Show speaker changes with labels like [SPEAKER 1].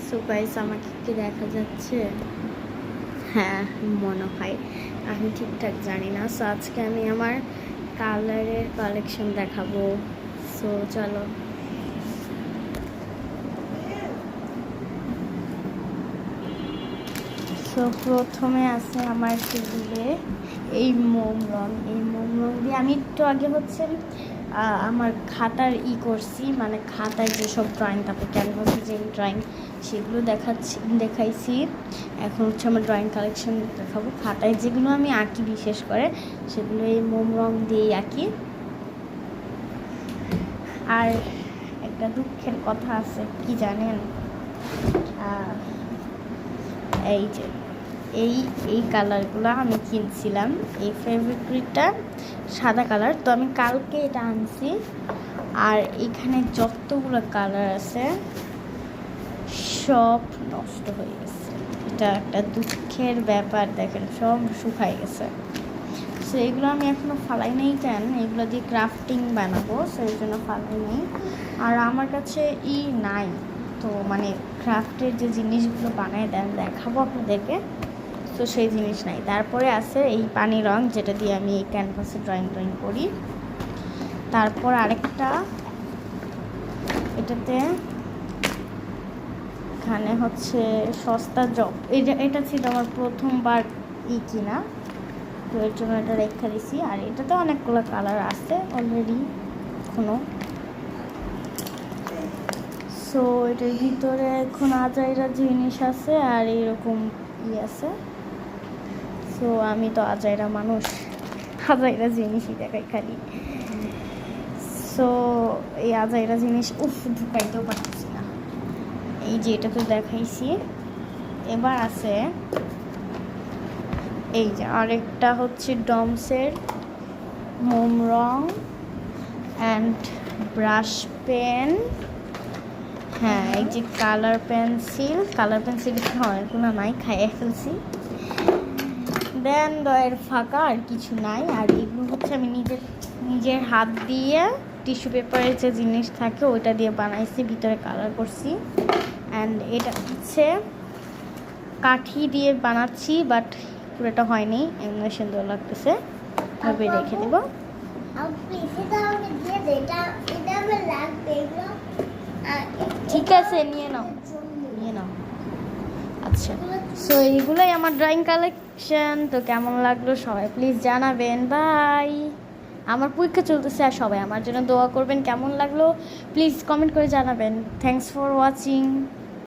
[SPEAKER 1] So guys, আমাকে কি দেখা যাচ্ছে? হ্যাঁ, মনে হয়। আমি ঠিকঠাক জানি না। সো আজকে আমি আমার কালারের কালেকশন দেখাবো। সো চলো। সো প্রথমে আছে আমার টেবিলে এই মোম রং দিয়ে আমি একটু আগে আমার খাতার করছি, মানে খাতায় যেসব ড্রয়িং, তারপর ক্যানভাসে যে ড্রয়িং সেগুলো দেখাইছি। এখন আমার ড্রয়িং কালেকশন দেখাবো। খাতায় যেগুলো আমি আঁকি বিশেষ করে সেগুলো এই মোম রং দিয়েই আঁকি। আর একটা দুঃখের কথা আছে, কি জানেন? এই যে এই কালারগুলো আমি কিনছিলাম। এই ফেব্রিকটা সাদা কালার, তো আমি কালকে এটা আনছি। আর এখানে যতগুলো কালার আছে সব নষ্ট হয়ে গেছে। এটা একটা দুঃখের ব্যাপার। দেখেন, সব শুকায় গেছে। সো এগুলো আমি এখনও ফালাই নেই। কেন? এগুলো দিয়ে ক্রাফটিং বানাবো, সো এই জন্য ফালাই নেই। আর আমার কাছে নাই, তো মানে ক্রাফটের যে জিনিসগুলো বানায় দেখাবো আপনাদেরকে, তো সেই জিনিস নাই। তারপরে আছে এই পানি রং, যেটা দিয়ে আমি এই ক্যানভাসে ড্রয়িং করি। তারপর আরেকটা, এটাতে এখানে সস্তা জব। এটা ছিল আমার প্রথমবার কিনা, তো এর জন্য এটা রেখা দিছি। আর এটাতে অনেকগুলো কালার আছে অলরেডি এখনো। সো এটার ভিতরে এখন আজাইরা জিনিস আছে আর এইরকম আছে। সো আমি তো আজাইরা মানুষ, আজাইরা জিনিসই দেখাই খালি। সো এই আজাইরা জিনিস ঢুকাইতেও পারতেছি না। এই যে এটা তো দেখাইছি। এবার আছে এই যে আরেকটা ডমসের মোম রং অ্যান্ড ব্রাশ পেন। হ্যাঁ, এই যে কালার পেন্সিল অনেকগুলো নাই, খাইয়ে ফেলছি। দেন দয়ের ফাঁকা আর কিছু নাই। আর এগুলো আমি নিজের হাত দিয়ে টিস্যু পেপারের যে জিনিস থাকে ওইটা দিয়ে বানাইছি, ভিতরে কালার করছি। অ্যান্ড এটা কাঠি দিয়ে বানাচ্ছি, বাট পুরোটা হয়নি। এমনি সুন্দর লাগতেছে, ভাবে রেখে দেব। ঠিক আছে, নিয়ে নাও। আচ্ছা, সো এইগুলোই আমার ড্রয়িং কালেকশন। তো কেমন লাগলো সবাই প্লিজ জানাবেন। বাই। আমার পরীক্ষা চলতেছে, আর সবাই আমার জন্য দোয়া করবেন। কেমন লাগলো প্লিজ কমেন্ট করে জানাবেন। Thanks for watching.